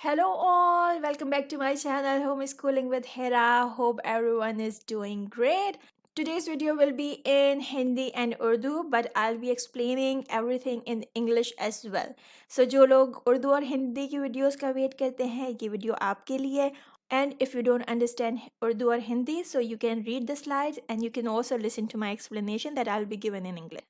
Hello all, welcome back to my channel Homeschooling with Hera. Hope everyone is doing great. Today's video will be in Hindi and Urdu, but I'll be explaining everything in English as well. So जो लोग उर्दू और हिंदी की videos का wait करते हैं, ये video आपके लिए. And if you don't understand Urdu or Hindi, so you can read the slides and you can also listen to my explanation that I'll be given in English.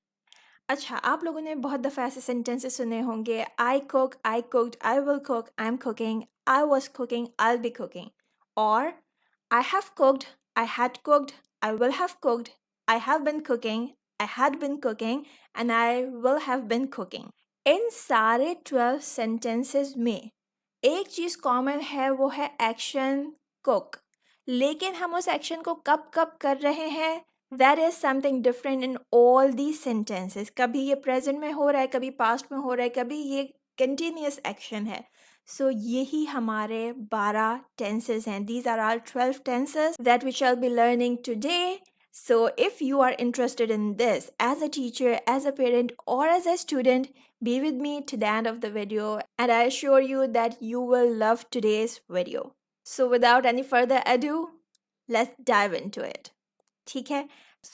अच्छा, आप लोगों ने बहुत दफ़ा ऐसे सेंटेंसेस सुने होंगे, I cook, I cooked, I will cook, I am cooking, I was cooking, I will be cooking. और I have cooked, I had cooked, I will have cooked, I have been cooking, I had been cooking and I will have been cooking. इन सारे 12 sentences में एक चीज़ common है, वो है action cook. लेकिन हम उस एक्शन को कब कब कर रहे हैं, that is something different in all these sentences. कभी ये प्रेजेंट में हो रहा है, कभी पास्ट में हो रहा है, कभी ये कंटिन्यूस एक्शन है. सो यही हमारे 12 टेंसेस हैं. These are are 12 tenses that we shall be learning today. So if you are interested in this as a teacher, as a parent or as a student, be with me to the end of the video and I assure you that you will love today's video. So without any further ado, let's dive into it. ठीक है.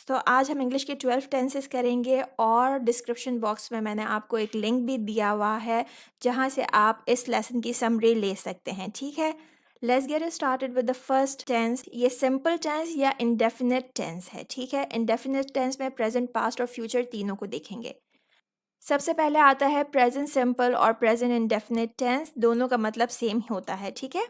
तो आज हम English के 12 tenses करेंगे और description box में मैंने आपको एक लिंक भी दिया हुआ है जहाँ से आप इस लेसन की समरी ले सकते हैं. ठीक है. Let's get started with the first tense. ये सिंपल टेंस या इंडेफिनिट टेंस है. ठीक है. इंडेफिनिट टेंस में प्रेजेंट, पास्ट और फ्यूचर तीनों को देखेंगे. सबसे पहले आता है प्रेजेंट सिंपल और प्रेजेंट इंडेफिनिट टेंस. दोनों का मतलब सेम ही होता है. ठीक है.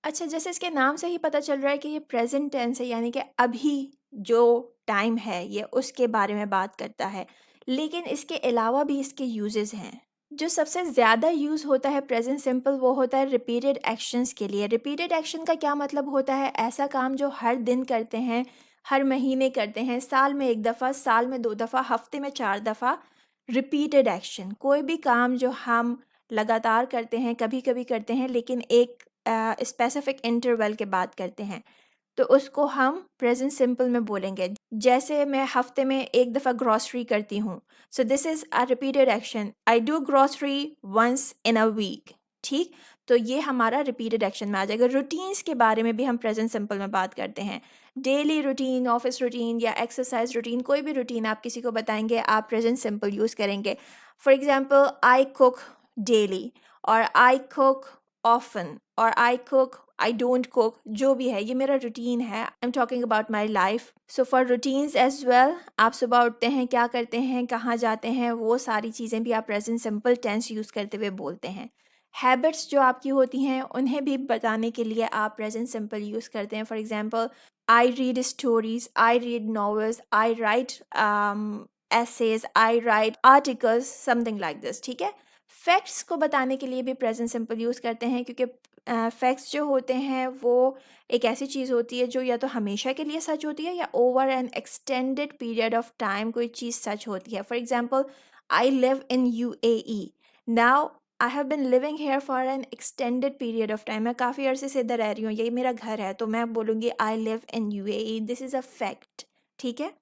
अच्छा, जैसे इसके नाम से ही पता चल रहा है कि ये प्रेजेंट टेंस है, यानी कि अभी जो टाइम है ये उसके बारे में बात करता है. लेकिन इसके अलावा भी इसके यूजेस हैं. जो सबसे ज़्यादा यूज़ होता है प्रेजेंट सिंपल, वो होता है रिपीटेड एक्शंस के लिए. रिपीटेड एक्शन का क्या मतलब होता है? ऐसा काम जो हर दिन करते हैं, हर महीने करते हैं, साल में 1 दफ़ा, साल में 2 दफ़ा, हफ्ते में 4 दफ़ा. रिपीटेड एक्शन कोई भी काम जो हम लगातार करते हैं, कभी कभी करते हैं, लेकिन एक स्पेसिफिक इंटरवल के बाद करते हैं, तो उसको हम प्रेजेंट सिंपल में बोलेंगे. जैसे मैं हफ्ते में 1 दफ़ा ग्रॉसरी करती हूँ, so this is a repeated action. I do grocery once in a week. ठीक. तो ये हमारा रिपीटेड एक्शन में आ जाएगा. रूटीन्स के बारे में भी हम प्रेजेंट सिंपल में बात करते हैं. डेली रूटीन, ऑफिस रूटीन या एक्सरसाइज रूटीन, कोई भी रूटीन आप किसी को बताएंगे, आप प्रेजेंट सिंपल यूज़ करेंगे. For example, I cook daily और आई कुक ऑफन और I cook, I don't cook, जो भी है, ये मेरा रूटीन है. I am talking about my life. So for routines as well, आप सुबह उठते हैं, क्या करते हैं, कहाँ जाते हैं, वो सारी चीज़ें भी आप प्रेजेंट सिंपल टेंस यूज़ करते हुए बोलते हैं. हैबिट्स जो आपकी होती हैं, उन्हें भी बताने के लिए आप प्रेजेंट सिंपल यूज़ करते हैं. For example, I read stories, I read novels, I right essays, I right articles, something like this. ठीक है. फैक्ट्स को बताने के लिए भी प्रेजेंट सिंपल यूज़ करते हैं, क्योंकि फैक्ट्स जो होते हैं वो एक ऐसी चीज़ होती है जो या तो हमेशा के लिए सच होती है या over N extended period of time कोई चीज़ सच होती है. For example, I live in UAE. Now I have been living here for an extended period of time. मैं काफ़ी अरसे से इधर रह रही हूँ, यही मेरा घर है, तो मैं बोलूँगी I live in UAE. This is a fact. ठीक है.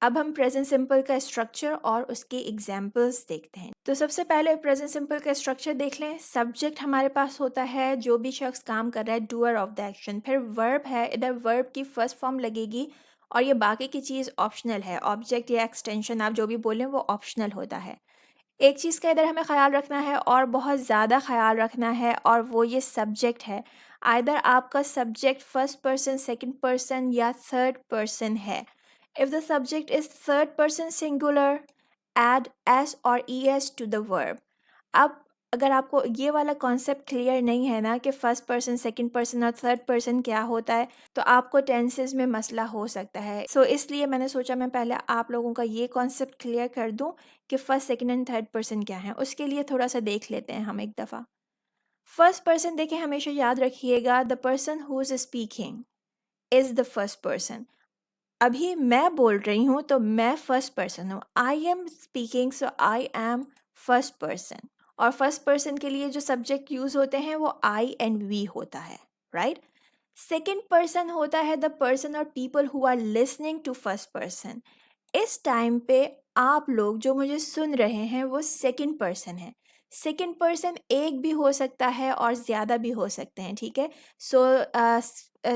अब हम प्रेजेंट सिंपल का स्ट्रक्चर और उसके एग्जाम्पल्स देखते हैं. तो सबसे पहले प्रेजेंट सिंपल का स्ट्रक्चर देख लें. सब्जेक्ट हमारे पास होता है, जो भी शख्स काम कर रहा है, डूअर ऑफ द एक्शन. फिर वर्ब है, इधर वर्ब की फर्स्ट फॉर्म लगेगी और ये बाकी की चीज़ ऑप्शनल है. ऑब्जेक्ट या एक्सटेंशन आप जो भी बोलें वो ऑप्शनल होता है. एक चीज़ का इधर हमें ख़याल रखना है और बहुत ज़्यादा ख़याल रखना है, और वो ये सब्जेक्ट है. आइदर आपका subject first person, second person या थर्ड पर्सन है. If the subject is third person singular, add s or es to the verb. अब अगर आपको ये वाला कॉन्सेप्ट क्लियर नहीं है ना कि फर्स्ट पर्सन, सेकंड पर्सन और थर्ड पर्सन क्या होता है, तो आपको टेंसेस में मसला हो सकता है. सो इसलिए मैंने सोचा मैं पहले आप लोगों का ये कॉन्सेप्ट क्लियर कर दूं कि first, second and third person क्या है. उसके लिए थोड़ा सा देख लेते हैं हम एक दफ़ा. फर्स्ट पर्सन देखें, हमेशा याद रखिएगा, the person who is speaking is the first person. अभी मैं बोल रही हूँ तो मैं फर्स्ट पर्सन हूँ. I am speaking, so I M first person. और फर्स्ट पर्सन के लिए जो सब्जेक्ट यूज़ होते हैं वो आई एंड वी होता है. राइट. सेकेंड पर्सन होता है द पर्सन और people who are listening to first person. इस टाइम पे आप लोग जो मुझे सुन रहे हैं वो सेकेंड पर्सन है. सेकंड पर्सन एक भी हो सकता है और ज़्यादा भी हो सकते हैं, ठीक है। सो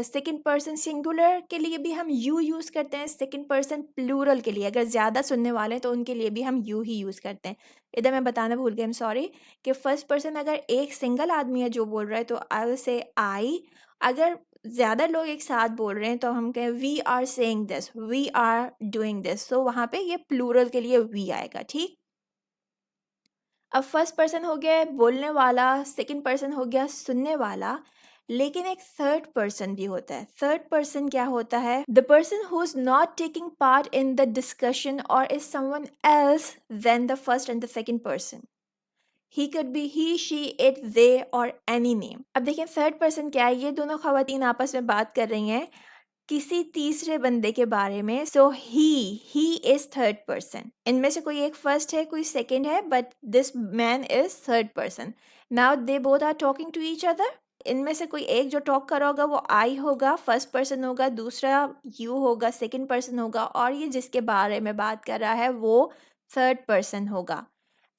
सेकंड पर्सन सिंगुलर के लिए भी हम यू यूज़ करते हैं, सेकंड पर्सन प्लूरल के लिए अगर ज़्यादा सुनने वाले हैं तो उनके लिए भी हम यू ही यूज़ करते हैं। इधर मैं बताना भूल गई, आई एम सॉरी, कि फर्स्ट पर्सन अगर एक सिंगल आदमी है जो बोल रहा है तो आई विल से आई। अगर ज़्यादा लोग एक साथ बोल रहे हैं तो हम कहें we are saying this, we are doing this, तो वहाँ पे ये प्लूरल के लिए वी आएगा, ठीक। अब फर्स्ट पर्सन हो गया बोलने वाला, सेकंड पर्सन हो गया सुनने वाला, लेकिन एक थर्ड पर्सन भी होता है। थर्ड पर्सन क्या होता है? The person who is not taking part in the discussion और is someone else than the first and the second person. He could be he, she, it, they और any name. अब देखिए third person क्या है, ये दोनों खवातीन आपस में बात कर रही हैं किसी तीसरे बंदे के बारे में। So he is third person. इनमें से कोई एक फर्स्ट है, कोई सेकंड है, but this man is third person. Now they both are talking to each other. इनमें से कोई एक जो टॉक कर रहा होगा वो आई होगा, फर्स्ट पर्सन होगा, दूसरा यू होगा, सेकंड पर्सन होगा, और ये जिसके बारे में बात कर रहा है वो थर्ड पर्सन होगा।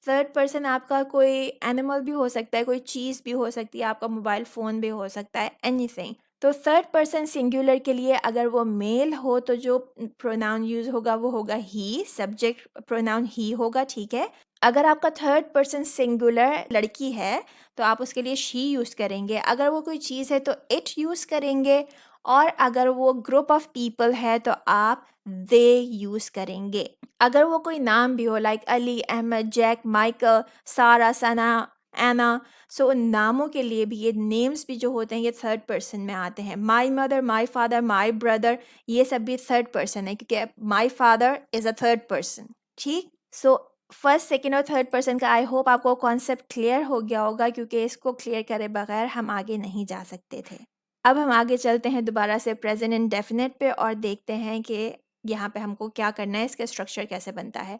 थर्ड पर्सन आपका कोई एनिमल भी हो सकता है, कोई चीज़ भी हो सकती है, आपका मोबाइल फ़ोन भी हो सकता है, एनीथिंग। तो थर्ड पर्सन सिंगुलर के लिए अगर वो मेल हो तो जो प्रोनाउन यूज़ होगा वो होगा ही, सब्जेक्ट प्रोनाउन ही होगा, ठीक है। अगर आपका थर्ड पर्सन सिंगुलर लड़की है तो आप उसके लिए शी यूज़ करेंगे, अगर वो कोई चीज़ है तो इट यूज़ करेंगे, और अगर वो ग्रुप ऑफ पीपल है तो आप दे यूज़ करेंगे। अगर वो कोई नाम भी हो like Ali, Ahmed, Jack, Michael, Sarah, Sana, एना, सो उन नामों के लिए भी ये नेम्स भी जो होते हैं ये थर्ड पर्सन में आते हैं। My mother, my father, my brother, ये सब भी थर्ड पर्सन है क्योंकि my father is a third person, ठीक। सो फर्स्ट, सेकेंड और थर्ड पर्सन का आई होप आपको कॉन्सेप्ट क्लियर हो गया होगा, क्योंकि इसको क्लियर करे बगैर हम आगे नहीं जा सकते थे। अब हम आगे चलते हैं दोबारा से प्रेजेंट इंडेफिनिट पे और देखते हैं कि यहाँ पे हमको क्या करना है, इसका स्ट्रक्चर कैसे बनता है।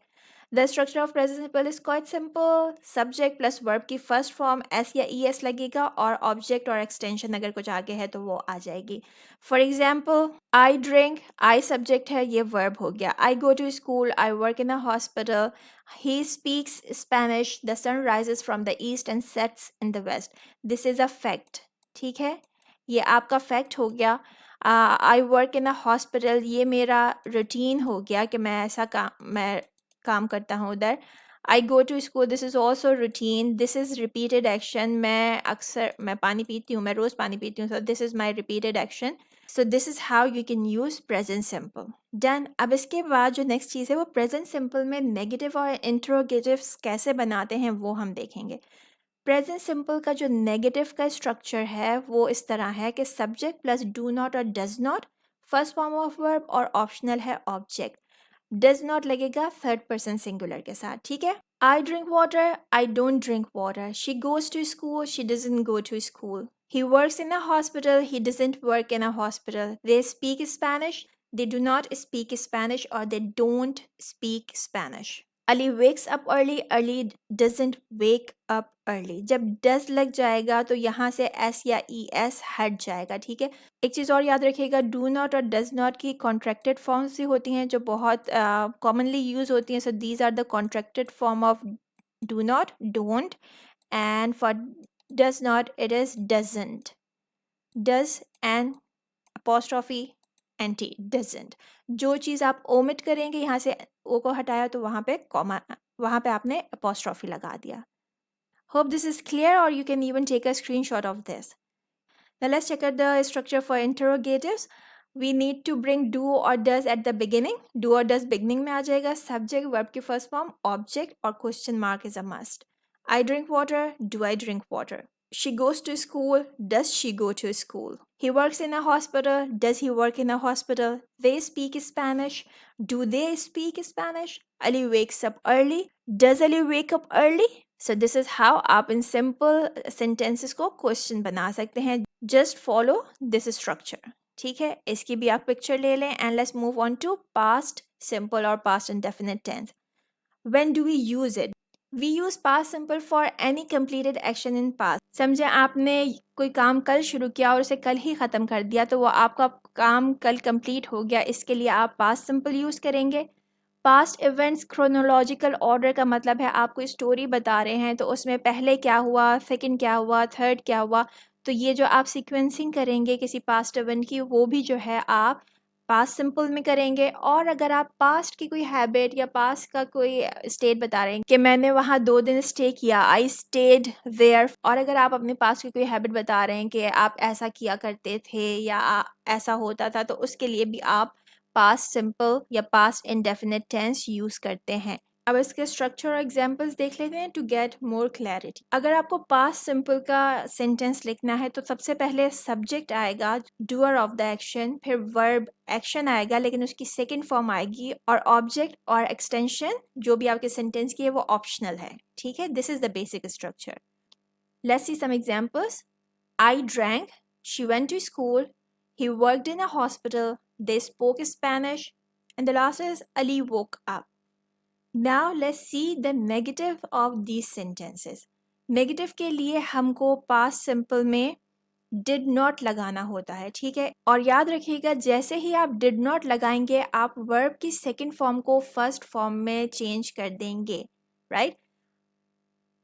The structure of present simple is quite simple. Subject plus verb की फर्स्ट फॉर्म एस या ई एस लगेगा, और ऑब्जेक्ट और एक्सटेंशन अगर कुछ आगे है तो वो आ जाएगी। For example I drink, I subject है, ये वर्ब हो गया। I go to school, I work in a hospital, he speaks Spanish, the sun rises from the east and sets in the west, this is a fact, ठीक है। ये आपका fact हो गया। आई वर्क इन अ हॉस्पिटल, ये मेरा routine हो गया कि मैं काम करता हूँ उधर। I go to school, this is also routine, this is repeated action, मैं पानी पीती हूँ, मैं रोज़ पानी पीती हूँ, so this is my repeated action. So this is how you can use present simple. Done. अब इसके बाद जो नेक्स्ट चीज़ है वो प्रेजेंट सिंपल में नेगेटिव और इंट्रोगेटिव्स कैसे बनाते हैं वो हम देखेंगे। प्रेजेंट सिंपल का जो नेगेटिव का स्ट्रक्चर है वो इस तरह है कि सब्जेक्ट प्लस डू नॉट और does not, first form of verb, और ऑप्शनल है ऑब्जेक्ट। डज नॉट लगेगा थर्ड पर्सन सिंगुलर के साथ, ठीक है। I drink water, I don't drink water, she goes to school, she doesn't go to school, he works in a hospital, he doesn't work in a hospital, they speak Spanish, they do not speak Spanish, or they don't speak Spanish. Ali wakes up early, Ali doesn't wake up early. जब does लग जाएगा तो यहाँ से s या es हट जाएगा, ठीक है। एक चीज़ और याद रखिएगा, do not और does not की contracted forms भी होती हैं जो बहुत commonly use होती हैं। So these are the contracted form of do not, don't, and for does not it is doesn't. Does and apostrophe nt, doesn't। जो चीज़ आप ओमिट करेंगे, यहाँ से ओ को हटाया तो वहाँ पे कॉमा, वहाँ पे आपने अपॉस्ट्रॉफी लगा दिया। होप दिस इज क्लियर, और you can even take a screenshot of this. Now let's check out the structure for interrogatives. We need to bring do or does at the beginning. Do or does beginning में आ जाएगा, subject, verb की first form, object, और question mark is a must. I drink water, do I drink water? She goes to school, does she go to school? He works in a hospital, does he work in a hospital? They speak Spanish, do they speak Spanish? Ali wakes up early, does Ali wake up early? So this is how आप इन simple sentences को question बना सकते हैं। Just follow this structure, ठीक है। इसकी भी आप पिक्चर ले लें, and let's move on to past simple or past indefinite tense. When do we use it? We use past simple for any completed action in past. समझे आपने कोई काम कल शुरू किया और उसे कल ही ख़त्म कर दिया तो वो आपका काम कल कंप्लीट हो गया, इसके लिए आप past simple यूज़ करेंगे। पास्ट इवेंट्स क्रोनोलॉजिकल ऑर्डर का मतलब है आप कोई स्टोरी बता रहे हैं तो उसमें पहले क्या हुआ, सेकंड क्या हुआ, थर्ड क्या हुआ, तो ये जो आप सीक्वेंसिंग करेंगे किसी पास्ट इवेंट की वो भी जो है आप पास्ट सिंपल में करेंगे। और अगर आप पास्ट की कोई हैबिट या पास्ट का कोई स्टेट बता रहे हैं कि मैंने वहाँ 2 दिन स्टे किया, आई स्टेड देयर, और अगर आप अपने पास्ट की कोई हैबिट बता रहे हैं कि आप ऐसा किया करते थे या ऐसा होता था, तो उसके लिए भी आप पास्ट सिंपल या पास्ट इंडेफिनिट टेंस यूज करते हैं। अब इसके स्ट्रक्चर और एग्जांपल्स देख लेते हैं टू गेट मोर क्लैरिटी। अगर आपको पास्ट सिंपल का सेंटेंस लिखना है तो सबसे पहले सब्जेक्ट आएगा, डूअर ऑफ द एक्शन, फिर वर्ब एक्शन आएगा लेकिन उसकी सेकंड फॉर्म आएगी, और ऑब्जेक्ट और एक्सटेंशन जो भी आपके सेंटेंस की है वो ऑप्शनल है। ठीक है, this is the basic structure. Let's see some examples. I drank, she went to school, he worked in a hospital, they spoke Spanish, and the last is Ali woke up. Now let's see the negative of these sentences. Negative के लिए हमको past simple में did not लगाना होता है, ठीक है। और याद रखिएगा जैसे ही आप did not लगाएंगे आप verb की second form को first form में change कर देंगे, right?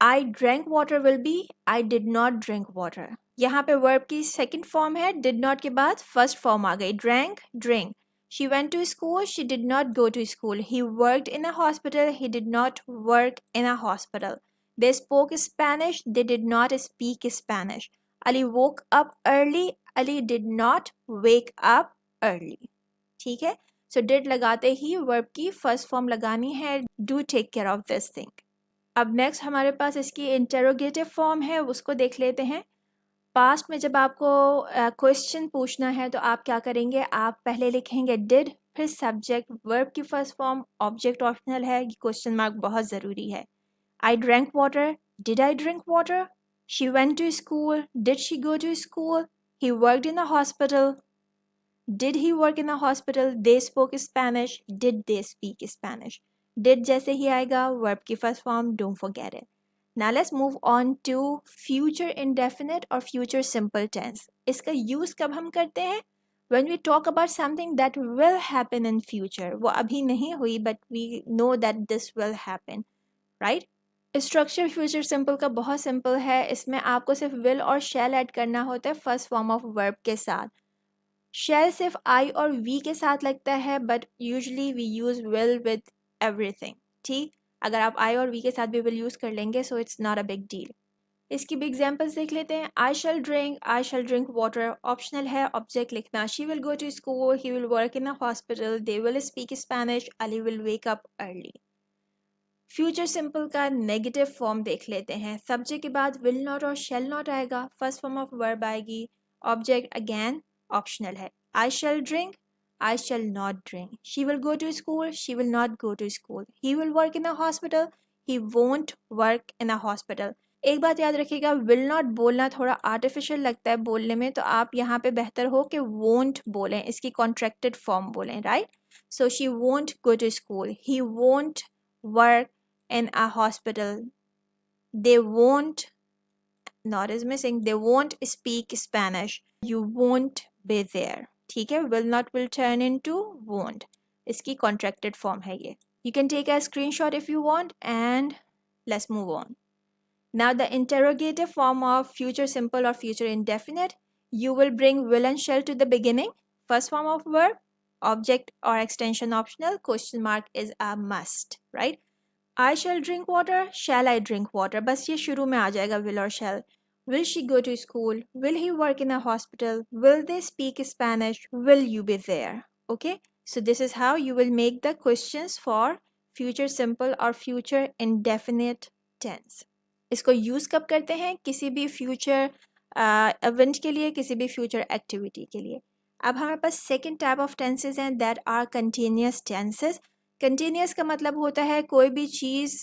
I drank water will be I did not drink water. यहाँ पे वर्ब की सेकंड फॉर्म है, डिड नॉट के बाद फर्स्ट फॉर्म आ गई, drank drink. She went to school, she did not go to school. He worked in a hospital, he did not work in a hospital. They spoke Spanish, they did not speak Spanish. Ali woke up early, Ali did not wake up early. ठीक है, so did लगाते ही verb की first form लगानी है, do take care of this thing. अब next हमारे पास इसकी इंटेरोगेटिव फॉर्म है, उसको देख लेते हैं। पास्ट में जब आपको क्वेश्चन पूछना है तो आप क्या करेंगे, आप पहले लिखेंगे डिड, फिर सब्जेक्ट, वर्ब की फर्स्ट फॉर्म, ऑब्जेक्ट ऑप्शनल है, क्वेश्चन मार्क बहुत ज़रूरी है। I drank water, did I drink water. She went to school, did she go to school. He worked in a hospital, did he work in a hospital. They spoke Spanish, did they speak Spanish. Did जैसे ही आएगा verb की first form, don't forget it. Now let's move on to future indefinite और future simple tense. इसका use कब हम करते हैं? When we talk about something that will happen in future. वो अभी नहीं हुई but we know that this will happen, right? Structure future simple का बहुत simple है, इसमें आपको सिर्फ will और shall add करना होता है first form of verb के साथ। Shall सिर्फ I और we के साथ लगता है but usually we use will with everything, ठीक? अगर आप आई और वी के साथ भी विल यूज़ कर लेंगे so it's not a big deal. इसकी भी एग्जांपल्स देख लेते हैं। I shall drink water optional है, ऑब्जेक्ट लिखना। She will go to school, he will work in a hospital, they will speak Spanish, Ali will wake up early. Future simple का negative form देख लेते हैं। सब्जेक्ट के बाद विल नॉट और shall not आएगा, फर्स्ट फॉर्म ऑफ वर्ब आएगी, object again optional है। आई shall drink, I shall not drink. She will go to school, she will not go to school. He will work in a hospital, he won't work in a hospital. एक बात याद रखिएगा, will not बोलना थोड़ा artificial लगता है बोलने में, तो आप यहाँ पे बेहतर हो कि won't बोलें, इसकी कॉन्ट्रैक्टेड फॉर्म बोलें, right? So she won't go to school, he won't work in a hospital, they won't, not is missing, they won't speak Spanish, you won't be there. ठीक है, will not will turn into won't, इसकी contracted form है ये। You can take a screenshot if you want and let's move on. Now the interrogative form of future simple or future indefinite, you will bring will and shall to the beginning, first form of verb, object or extension optional, question mark is a must, right? I shall drink water, shall I drink water, बस ये शुरू में आ जाएगा will और shall. Will she go to school? Will he work in a hospital? Will they speak Spanish? Will you be there? Okay, so this is how you will make the questions for future simple or future indefinite tense. इसको use कब करते हैं? किसी भी future event के लिए, किसी भी future activity के लिए। अब हमारे पास second type of tenses हैं, that are continuous tenses. Continuous का मतलब होता है कोई भी चीज़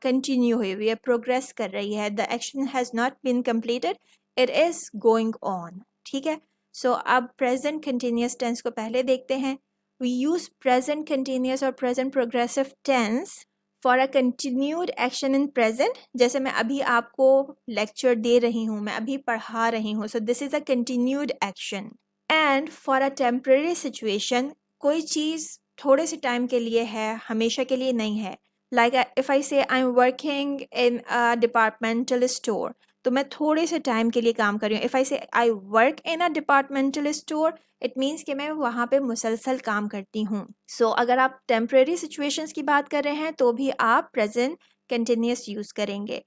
कंटिन्यू हुई हुई है, प्रोग्रेस कर रही है, the action has not been completed, it is going on. ठीक है, सो अब प्रेजेंट कंटिन्यूस टेंस को पहले देखते हैं। वी यूज़ प्रेजेंट कंटिन्यूस और present progressive tense for a continued action in present. जैसे मैं अभी आपको लेक्चर दे रही हूँ, मैं अभी पढ़ा रही हूँ, so this is a continued action. And for a temporary situation, कोई चीज़ थोड़े से टाइम के लिए है, हमेशा के लिए नहीं है। लाइक इफ़ आई से I am working in a departmental store, तो मैं थोड़े से टाइम के लिए काम कर रही हूँ। इफ़ आई से आई work in a departmental store, it means कि मैं वहाँ पे मुसलसल काम करती हूँ। सो अगर आप टेम्परेरी सिचुएशंस की बात कर रहे हैं तो भी आप प्रेजेंट कंटिन्यूस यूज़ करेंगे।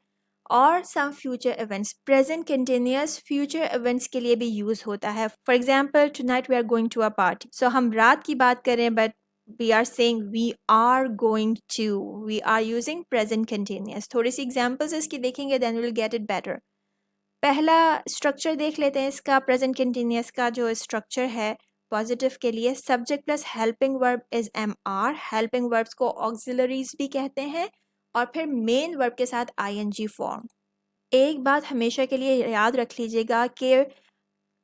और some future events, present continuous future events के लिए भी यूज़ होता है। For example, tonight we are going to a party, so हम रात की बात करें but we are saying we are going to, we are using present continuous। थोड़ी सी एग्जांपल्स इसकी देखेंगे, then we'll get it better। पहला स्ट्रक्चर देख लेते हैं इसका। प्रेजेंट कंटिन्यूस का जो स्ट्रक्चर है पॉजिटिव के लिए, subject plus helping verb is am are. Helping verbs को ऑक्सिलरीज भी कहते हैं, और फिर मेन वर्ब के साथ आईएनजी फॉर्म। एक बात हमेशा के लिए याद रख लीजिएगा कि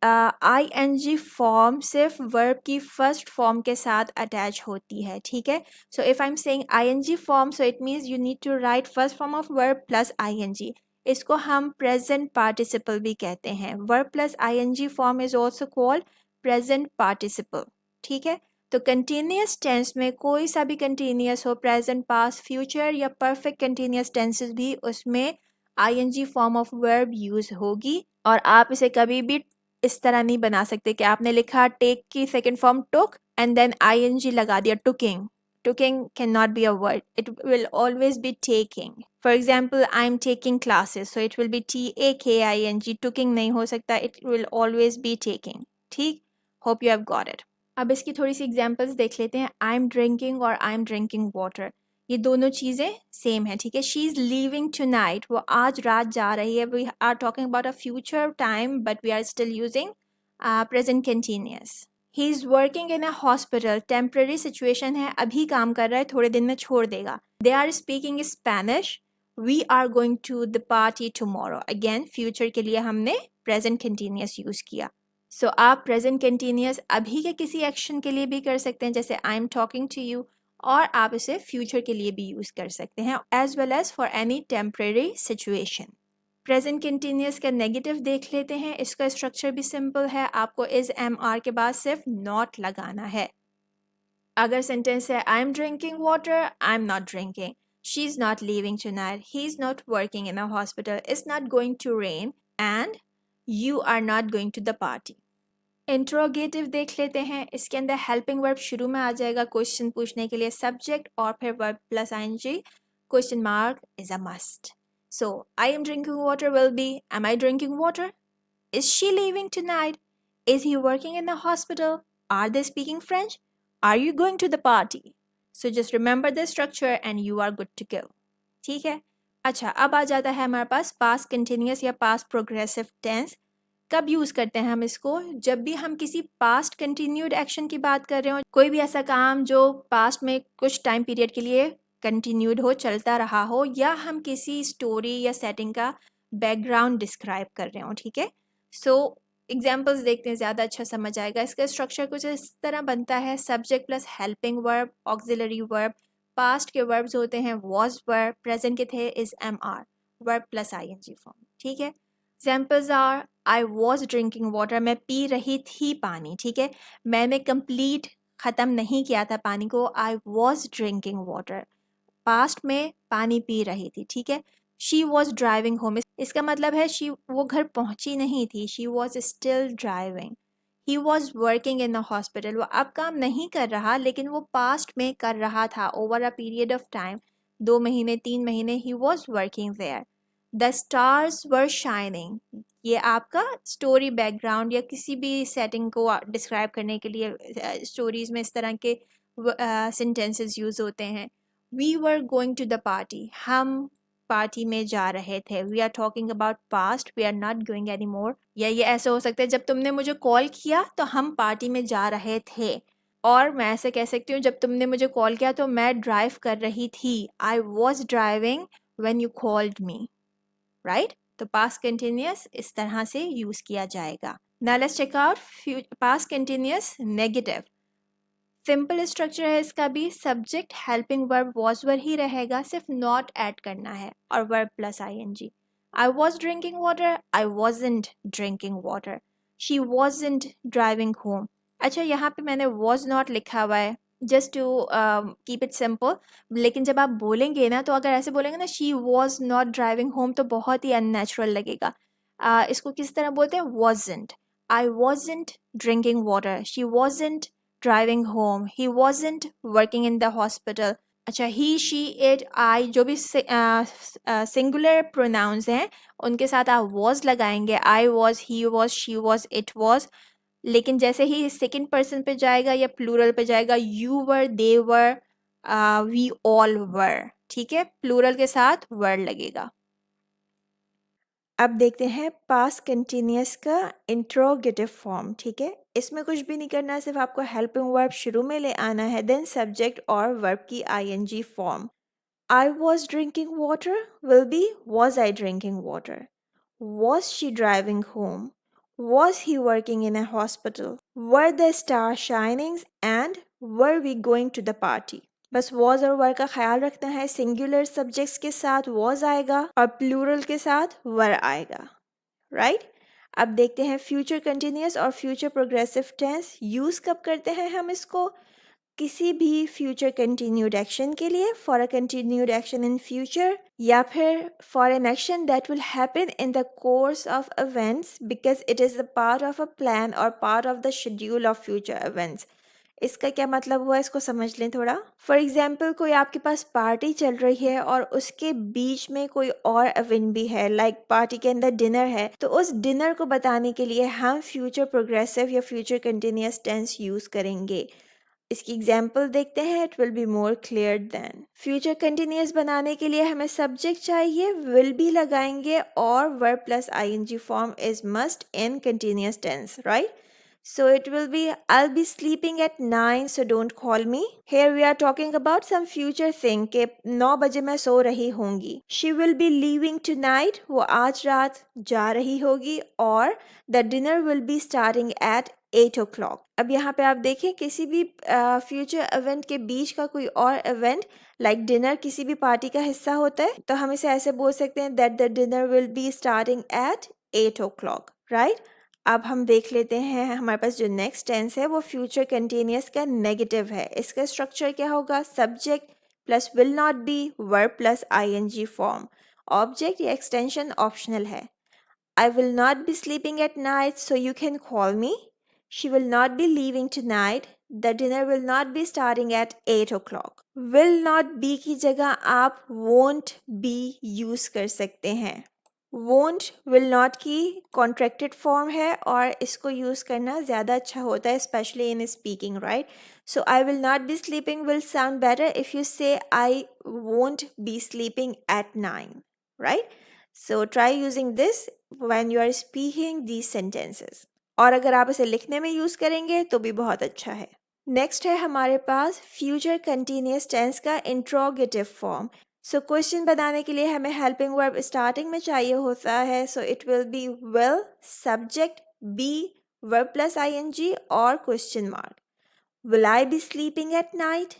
आई एन जी फॉर्म सिर्फ वर्ब की फर्स्ट फॉर्म के साथ अटैच होती है, ठीक है। So if I am saying I N G form, so it means you need to write first form of verb plus I N G. इसको हम प्रेजेंट पार्टिसिपल भी कहते हैं। Verb plus I N G form is also called present participle, ठीक है। तो continuous tense में कोई सा भी कंटिन्यूस हो, प्रेजेंट, पास्ट, फ्यूचर या परफेक्ट कंटिन्यूस टेंसेस भी, उसमें I N G form of verb use होगी। और आप इसे कभी भी इस तरह नहीं बना सकते कि आपने लिखा टेक की second form took and then ING लगा दिया, tooking. Tooking can not be a word, it will always be taking. For example, I am taking classes, so it will be TAKING। Tooking नहीं हो सकता, it will always be taking, ठीक। Hope you have got it. अब इसकी थोड़ी सी examples देख लेते हैं। आई एम ड्रिंकिंग और आई एम ड्रिंकिंग वाटर, ये दोनों चीज़ें सेम है, ठीक है। शी इज़ लीविंग टुनाइट, वो आज रात जा रही है। We are talking about a future time but we are still using present continuous. He is working in a hospital, temporary situation है, अभी काम कर रहा है, थोड़े दिन में छोड़ देगा। They are speaking Spanish, we are going to the party tomorrow. Again future के लिए हमने प्रेजेंट कंटिन्यूअस यूज़ किया। सो आप प्रेजेंट कंटिन्यूअस अभी के किसी एक्शन के लिए भी कर सकते हैं, जैसे I am talking to you, और आप इसे फ्यूचर के लिए भी यूज़ कर सकते हैं, as well as for any temporary situation. Present continuous का नेगेटिव देख लेते हैं। इसका स्ट्रक्चर भी सिंपल है, आपको इज एम आर के बाद सिर्फ नॉट लगाना है। अगर सेंटेंस है I am drinking water, I am not drinking, she is not living tonight, he is not working in a hospital, it's not going to rain, and you are not going to the party. Interrogative देख लेते हैं। इसके अंदर helping verb शुरू में आ जाएगा question पूछने के लिए, सब्जेक्ट और फिर verb plus ING, question mark is a must. So I am drinking water will be am I drinking water, is she living tonight, is he working in the hospital, are they speaking French, are you going to the party. So just remember the structure and you are good to go, ठीक है। अच्छा, अब आ जाता है हमारे पास past continuous या पास्ट प्रोग्रेसिव टेंस। कब यूज़ करते हैं हम इसको? जब भी हम किसी पास्ट कंटिन्यूड एक्शन की बात कर रहे हो, कोई भी ऐसा काम जो पास्ट में कुछ टाइम पीरियड के लिए कंटिन्यूड हो, चलता रहा हो, या हम किसी स्टोरी या सेटिंग का बैकग्राउंड डिस्क्राइब कर रहे हो, ठीक है। सो एग्जाम्पल्स देखते हैं, ज़्यादा अच्छा समझ आएगा। इसका स्ट्रक्चर कुछ इस तरह बनता है, subject plus helping verb, auxiliary verb, past के वर्ब्स होते हैं वॉज वर्ब, प्रेजेंट के थे is am are, verb plus I N G form, ठीक है। Examples are I was drinking water, मैं पी रही थी पानी, ठीक है। मैंने कंप्लीट ख़त्म नहीं किया था पानी को, आई वॉज ड्रिंकिंग वाटर, पास्ट में पानी पी रही थी, ठीक है। शी वॉज ड्राइविंग होम, इसका मतलब है शी वो घर पहुंची नहीं थी, she was still driving. He was working in the hospital, वो अब काम नहीं कर रहा लेकिन वो पास्ट में कर रहा था, over a period of time, 2 महीने 3 महीने, he was working there. The stars were shining, ये आपका स्टोरी बैकग्राउंड या किसी भी सेटिंग को डिस्क्राइब करने के लिए स्टोरीज में इस तरह के सेंटेंसेस यूज होते हैं। We were going to the party, हम पार्टी में जा रहे थे। We are talking about past, we are not going any more. या ये ऐसा हो सकता है, जब तुमने मुझे कॉल किया तो हम पार्टी में जा रहे थे। और मैं ऐसे कह सकती हूँ, जब तुमने मुझे कॉल किया तो मैं ड्राइव कर रही थी, I was driving when you called me, right. तो पास्ट कंटिन्यूअस इस तरह से यूज किया जाएगा। Now let's check out past continuous negative. Simple structure है इसका भी, subject helping verb was were ही रहेगा, सिर्फ नॉट ऐड करना है, और verb plus ING. I was drinking water, I wasn't drinking water, she wasn't driving home. अच्छा, यहाँ पे मैंने वॉज नॉट लिखा हुआ है, just to keep it simple. लेकिन जब आप बोलेंगे ना, तो अगर ऐसे बोलेंगे ना, she was not driving home, तो बहुत ही अननेचुरल लगेगा। इसको किस तरह बोलते हैं? Wasn't. I wasn't drinking water, she wasn't driving home, he wasn't working in the hospital. अच्छा, ही शी इट आई, जो भी सिंगुलर प्रोनाउंस हैं उनके साथ आप वॉज लगाएंगे। I was, he was, she was, it was. लेकिन जैसे ही सेकंड पर्सन पे जाएगा या प्लूरल पे जाएगा, you were, they were, we all were, ठीक है, प्लूरल के साथ वर लगेगा। अब देखते हैं पास्ट कंटिन्यूअस का इंट्रोगेटिव फॉर्म, ठीक है। इसमें कुछ भी नहीं करना, सिर्फ आपको हेल्पिंग वर्ब शुरू में ले आना है, देन सब्जेक्ट और वर्ब की ING form. I was drinking water will be was I drinking water? Was she driving home? Was he working in a hospital? Were the stars shining and were we going to the party? बस was और were का ख्याल रखना है। Singular subjects के साथ was आएगा और प्लूरल के साथ were आएगा, राइट? अब देखते हैं फ्यूचर कंटिन्यूअस और फ्यूचर प्रोग्रेसिव टेंस यूज कब करते हैं हम इसको। किसी भी फ्यूचर कंटिन्यूड एक्शन के लिए, for a continued action in future, या फिर for an action that will happen in the course of events because it is the part of a plan और part of the schedule of future events. इसका क्या मतलब हुआ, इसको समझ लें थोड़ा। फॉर एग्जाम्पल, कोई आपके पास पार्टी चल रही है और उसके बीच में कोई और इवेंट भी है, लाइक पार्टी के अंदर डिनर है, तो उस डिनर को बताने के लिए हम फ्यूचर प्रोग्रेसिव या फ्यूचर कंटिन्यूअस टेंस यूज करेंगे। इसकी एग्जाम्पल देखते हैं, it will be more clear then. Future continuous बनाने के लिए हमें सब्जेक्ट चाहिए, विल बी लगाएंगे और verb plus ING form is must in continuous tense, right? So it will be, I'll be sleeping at 9, so don't call me. Here we are talking about some future thing कि 9 बजे मैं सो रही होंगी। She will be leaving tonight, वो आज रात जा रही होगी। और the dinner will be starting at 8 o'clock। अब यहाँ पे आप देखें, किसी भी फ्यूचर इवेंट के बीच का कोई और इवेंट लाइक डिनर किसी भी पार्टी का हिस्सा होता है, तो हम इसे ऐसे बोल सकते हैं that the dinner will be starting at 8 o'clock, right? अब हम देख लेते हैं, हमारे पास जो नेक्स्ट टेंस है वो फ्यूचर कंटिन्यूअस का नेगेटिव है। इसका स्ट्रक्चर क्या होगा? Subject plus will not be, verb plus ING form. Object या एक्सटेंशन ऑप्शनल है। I will not be sleeping at night, so you can call me. She will not be leaving tonight. The dinner will not be starting at 8 o'clock. Will not be की जगह आप won't be use कर सकते हैं। won't, will not की contracted form है और इसको use करना ज़्यादा अच्छा होता है, especially in speaking, right? So I will not be sleeping will sound better if you say I won't be sleeping at 9, right? So try using this when you are speaking these sentences. और अगर आप इसे लिखने में use करेंगे तो भी बहुत अच्छा है। नेक्स्ट है हमारे पास फ्यूचर कंटिन्यूअस टेंस का इंट्रोगेटिव फॉर्म। सो क्वेश्चन बनाने के लिए हमें हेल्पिंग वर्ब स्टार्टिंग में चाहिए होता है। So it will be will, subject be, verb plus ING और question mark. Will I be sleeping at night?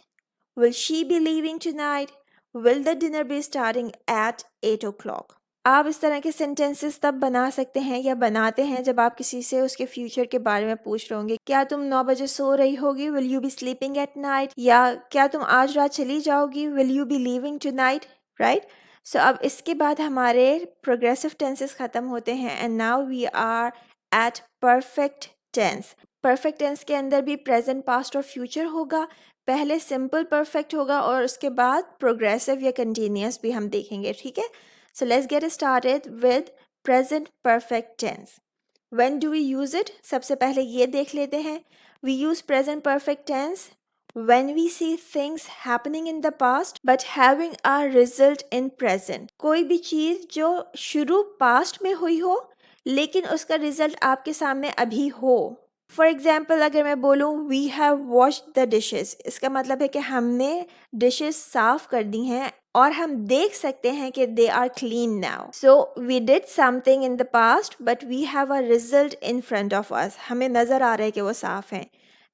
Will she be leaving tonight? Will the dinner be starting at 8 o'clock? आप इस तरह के sentences तब बना सकते हैं या बनाते हैं जब आप किसी से उसके फ्यूचर के बारे में पूछ रहे होंगे। क्या तुम 9 बजे सो रही होगी? Will you be sleeping at night? या क्या तुम आज रात चली जाओगी? Will you be leaving tonight? Right? So अब इसके बाद हमारे प्रोग्रेसिव टेंसेस खत्म होते हैं and now we are at perfect tense. Perfect tense के अंदर भी प्रेजेंट, पास्ट और फ्यूचर होगा। पहले सिंपल परफेक्ट होगा और उसके बाद प्रोग्रेसिव या कंटिन्यूअस भी हम देखेंगे, ठीक है? So let's get started with present perfect tense. When do we use it? सबसे पहले ये देख लेते हैं। We use present perfect tense when we see things happening in the past but having a result in present. कोई भी चीज़ जो शुरू past में हुई हो लेकिन उसका रिजल्ट आपके सामने अभी हो। फॉर एग्जाम्पल, अगर मैं बोलूँ we have washed the dishes, इसका मतलब है कि हमने डिशेस साफ कर दी हैं और हम देख सकते हैं कि they are clean now. So we did something in the past but we have a result in front of us, हमें नज़र आ रहा है कि वो साफ हैं।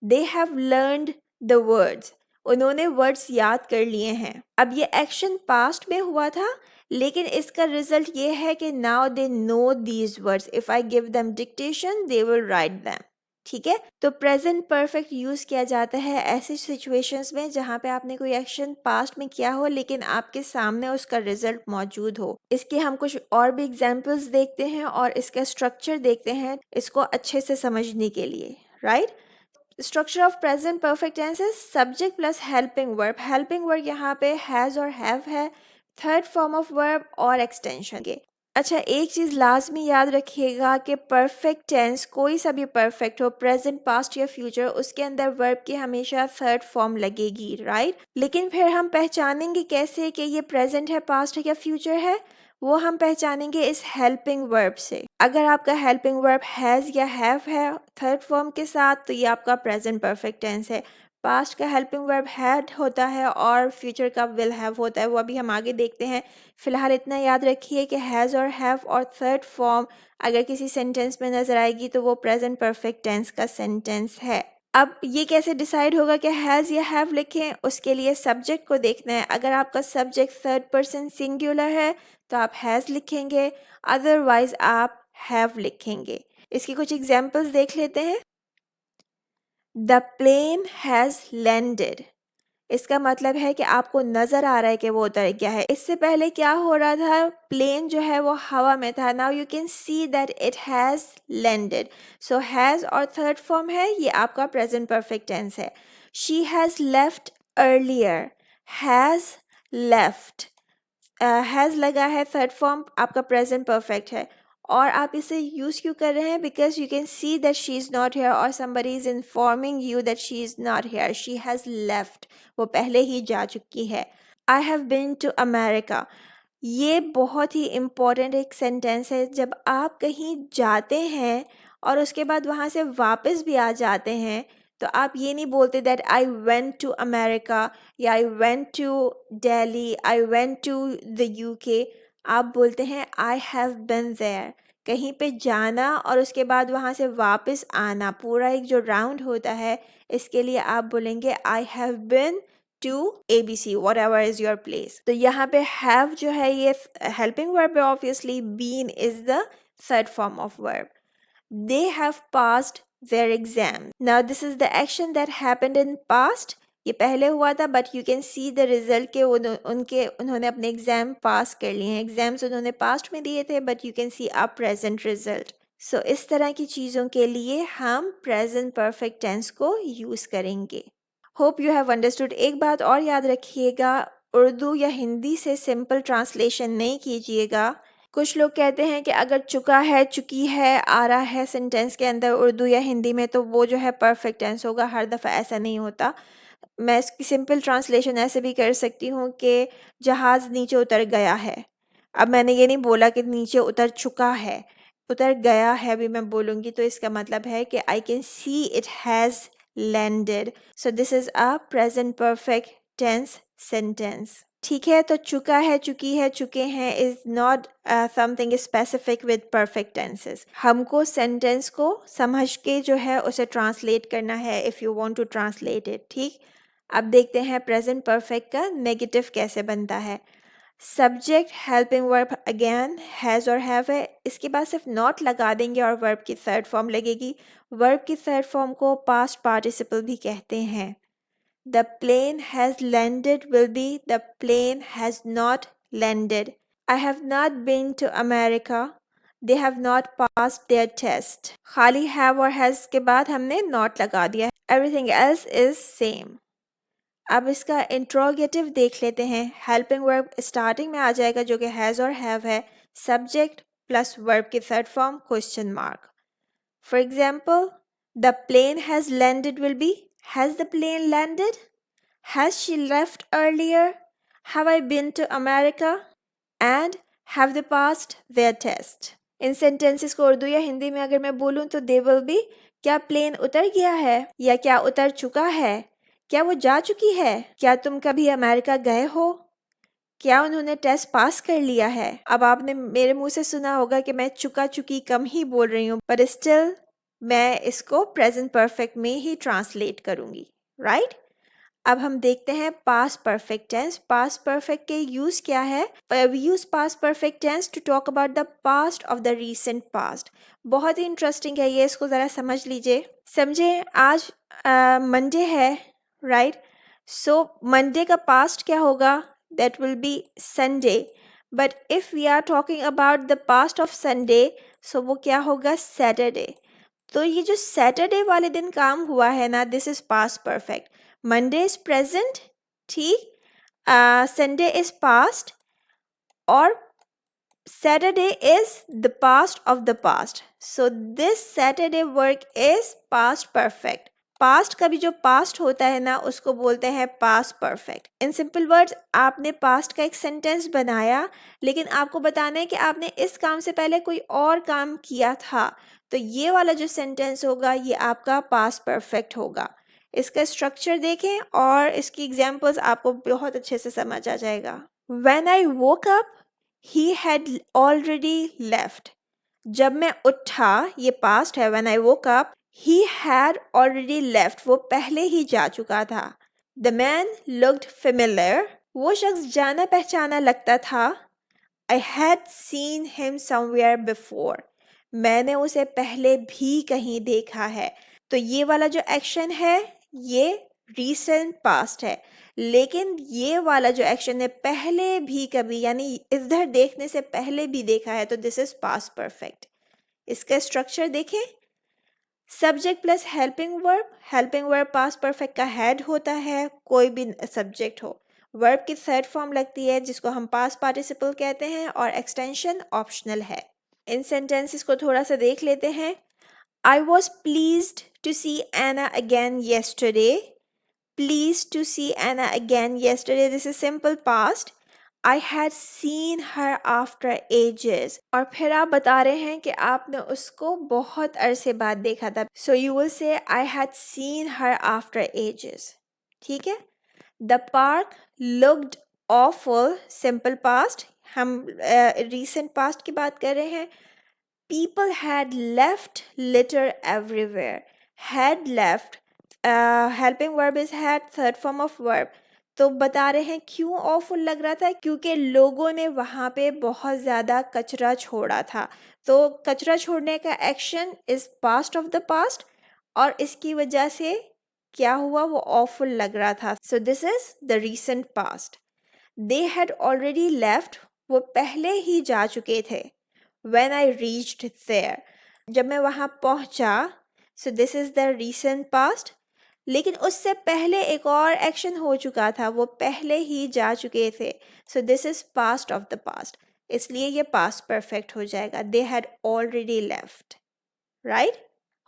They have learned the words, उन्होंने वर्ड्स याद कर लिए हैं। अब ये एक्शन पास्ट में हुआ था लेकिन इसका रिजल्ट ये है कि now they know these words, if I give them dictation they will write them, ठीक है। तो प्रेजेंट परफेक्ट यूज किया जाता है ऐसी सिचुएशंस में जहाँ पे आपने कोई एक्शन पास्ट में किया हो लेकिन आपके सामने उसका रिजल्ट मौजूद हो। इसके हम कुछ और भी एग्जांपल्स देखते हैं और इसका स्ट्रक्चर देखते हैं इसको अच्छे से समझने के लिए, right. Structure of present perfect tense is subject plus helping verb. Helping verb यहाँ पे हैज और हैव है, थर्ड फॉर्म ऑफ वर्ब और एक्सटेंशन के। अच्छा, एक चीज लाजमी याद रखिएगा कि परफेक्ट टेंस कोई सा भी परफेक्ट हो, प्रेजेंट पास्ट या फ्यूचर, उसके अंदर वर्ब की हमेशा थर्ड फॉर्म लगेगी, राइट। लेकिन फिर हम पहचानेंगे कैसे कि ये प्रेजेंट है, पास्ट है या फ्यूचर है? वो हम पहचानेंगे इस हेल्पिंग वर्ब से। अगर आपका हेल्पिंग वर्ब हैज या हैव है थर्ड फॉर्म के साथ तो ये आपका प्रेजेंट परफेक्ट टेंस है। पास्ट का हेल्पिंग वर्ब हैड होता है और फ्यूचर का विल हैव होता है, वो अभी हम आगे देखते हैं। फिलहाल इतना याद रखिए कि हैज़ और हैव और थर्ड फॉर्म अगर किसी सेंटेंस में नजर आएगी तो वो प्रेजेंट परफेक्ट टेंस का सेंटेंस है। अब ये कैसे डिसाइड होगा कि हैज़ या हैव लिखें? उसके लिए सब्जेक्ट को देखना है। अगर आपका सब्जेक्ट थर्ड पर्सन सिंगुलर है तो आप हैज़ लिखेंगे, अदरवाइज आप हैव लिखेंगे। इसकी कुछ एग्जांपल्स देख लेते हैं। द प्लेन हैज़ लैंडेड, इसका मतलब है कि आपको नजर आ रहा है कि वो उतर गया है। इससे पहले क्या हो रहा था, प्लेन जो है वो हवा में था। Now you can see that it has landed. So has और थर्ड फॉर्म है, ये आपका प्रेजेंट परफेक्ट टेंस है। She has left earlier, has left, has लगा है, थर्ड फॉर्म आपका प्रेजेंट परफेक्ट है। और आप इसे यूज़ क्यों कर रहे हैं? Because you can see that she is not here और somebody is informing you that she is not here, she has left, वो पहले ही जा चुकी है। I have been to America, ये बहुत ही इम्पॉर्टेंट एक सेंटेंस है। जब आप कहीं जाते हैं और उसके बाद वहाँ से वापस भी आ जाते हैं तो आप ये नहीं बोलते that I went to America या I went to Delhi, I went to the UK. आप बोलते हैं आई हैव बीन देयर। कहीं पे जाना और उसके बाद वहाँ से वापस आना, पूरा एक जो राउंड होता है, इसके लिए आप बोलेंगे I have been to ABC, whatever is your place। तो यहाँ पे have जो है ये helping verb है, obviously been is the third form of verb। They have passed their exam। Now this is the action that happened in past, ये पहले हुआ था but you can see the result के उन्होंने अपने एग्जाम पास कर लिए हैं। एग्जाम्स उन्होंने पास्ट में दिए थे but you can see a present result। So इस तरह की चीज़ों के लिए हम present perfect tense को यूज़ करेंगे। Hope you have understood. एक बात और याद रखिएगा, उर्दू या हिंदी से सिंपल ट्रांसलेशन नहीं कीजिएगा। कुछ लोग कहते हैं कि अगर चुका है, चुकी है आ रहा है सेंटेंस के अंदर उर्दू या हिंदी में तो वो जो है परफेक्ट टेंस होगा। हर दफ़ा ऐसा नहीं होता। मैं इसकी सिंपल ट्रांसलेशन ऐसे भी कर सकती हूँ कि जहाज़ नीचे उतर गया है। अब मैंने ये नहीं बोला कि नीचे उतर चुका है, उतर गया है भी मैं बोलूँगी तो इसका मतलब है कि I can see it has landed. So this is a present perfect tense sentence. ठीक है, तो चुका है, चुकी है, चुके हैं is not something specific with perfect tenses. हमको सेंटेंस को समझ के जो है उसे ट्रांसलेट करना है if you want to translate it. ठीक, अब देखते हैं प्रेजेंट परफेक्ट का नेगेटिव कैसे बनता है। Subject helping verb again has और हैव है, इसके बाद सिर्फ नॉट लगा देंगे और वर्ब की थर्ड फॉर्म लगेगी। वर्ब की थर्ड फॉर्म को पास्ट पार्टिसिपल भी कहते हैं। The plane has landed will be the plane has not landed। I have not been to America, they have not passed their test। खाली have और has के बाद हमने not लगा दिया। Everything else is same। अब इसका इंट्रोगेटिव देख लेते हैं। हेल्पिंग वर्ब स्टार्टिंग में आ जाएगा जो कि हैज़ और हैव है, सब्जेक्ट प्लस वर्ब की third form question mark. For example, the plane has landed will be has the plane landed, has she left earlier, have I been to America and have they passed their test. इन sentences को उर्दू या हिंदी में अगर मैं बोलूँ तो they will be, क्या plane उतर गया है या क्या उतर चुका है, क्या वो जा चुकी है, क्या तुम कभी अमेरिका गए हो, क्या उन्होंने टेस्ट पास कर लिया है। अब आपने मेरे मुंह से सुना होगा कि मैं चुका चुकी कम ही बोल रही हूँ, बट स्टिल मैं इसको प्रेजेंट परफेक्ट में ही ट्रांसलेट करूंगी, राइट। अब हम देखते हैं past perfect tense. Past perfect के यूज क्या है? We use past perfect tense to talk about the past of the recent past. बहुत ही इंटरेस्टिंग है ये, इसको जरा समझ लीजिए। समझे, आज मंडे है, राइट? सो मंडे का पास्ट क्या होगा? That will be Sunday. But if we are talking about the past of Sunday, so वो क्या होगा? सैटरडे। तो ये जो सैटरडे वाले दिन काम हुआ है ना, this is past perfect. Monday is present, ठीक, संडे इज पास्ट, और Saturday is the past of the past. So this Saturday work is past perfect. Past का भी जो पास्ट होता है ना, उसको बोलते हैं past perfect. In simple words, आपने पास्ट का एक सेंटेंस बनाया, लेकिन आपको बताना है कि आपने इस काम से पहले कोई और काम किया था, तो ये वाला जो सेंटेंस होगा ये आपका पास्ट परफेक्ट होगा। इसका स्ट्रक्चर देखें और इसकी एग्जांपल्स आपको बहुत अच्छे से समझ आ जाएगा। When I woke up, he had already left. जब मैं उठा, ये पास्ट है, when I woke up, he had already left. वो पहले ही जा चुका था। The man looked familiar. वो शख्स जाना पहचाना लगता था। I had seen him somewhere before. मैंने उसे पहले भी कहीं देखा है। तो ये वाला जो एक्शन है ये रीसेंट पास्ट है, लेकिन ये वाला जो एक्शन है पहले भी कभी, यानी इधर देखने से पहले भी देखा है, तो दिस इज पास्ट परफेक्ट। इसका स्ट्रक्चर देखें, subject plus helping verb past perfect का हेड होता है, कोई भी सब्जेक्ट हो। वर्ब की थर्ड फॉर्म लगती है जिसको हम पास्ट पार्टिसिपल कहते हैं, और एक्सटेंशन ऑप्शनल है। इन सेंटेंसेस को थोड़ा सा देख लेते हैं। I was pleased to see Anna again yesterday. Pleased to see Anna again yesterday. This is simple past. I had seen her after ages. और फिर आप बता रहे हैं कि आपने उसको बहुत अरसे बाद देखा था. So you will say I had seen her after ages. ठीक है? The park looked awful. Simple past. हम recent past की बात कर रहे हैं. People had left litter everywhere. Had left, helping verb is had, third form of verb. तो बता रहे हैं क्यों awful लग रहा था, क्योंकि लोगों ने वहाँ पे बहुत ज़्यादा कचरा छोड़ा था। तो कचरा छोड़ने का action is past of the past, और इसकी वजह से क्या हुआ, वो awful लग रहा था। सो this is the recent past. They had already left. वो पहले ही जा चुके थे। When I reached there, जब मैं वहाँ पहुँचा, so this is the recent past. लेकिन उससे पहले एक और एक्शन हो चुका था, वो पहले ही जा चुके थे, so this is past of the past. इसलिए ये past perfect हो जाएगा। They had already left, right?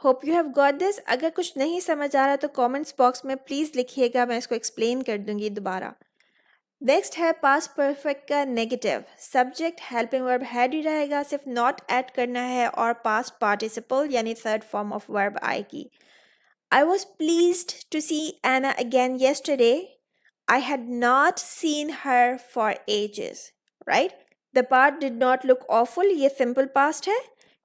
Hope you have got this. अगर कुछ नहीं समझ आ रहा तो कमेंट्स बॉक्स में प्लीज़ लिखिएगा, मैं इसको एक्सप्लेन कर दूंगी दोबारा। नेक्स्ट है पास्ट परफेक्ट का negative. Subject helping verb had ही रहेगा, सिर्फ नॉट ऐड करना है, और पास्ट पार्टिसिपल यानी थर्ड फॉर्म ऑफ वर्ब आएगी। I was pleased to see Anna again yesterday. I had not seen her for ages, right? The part did not look awful, ये simple past है।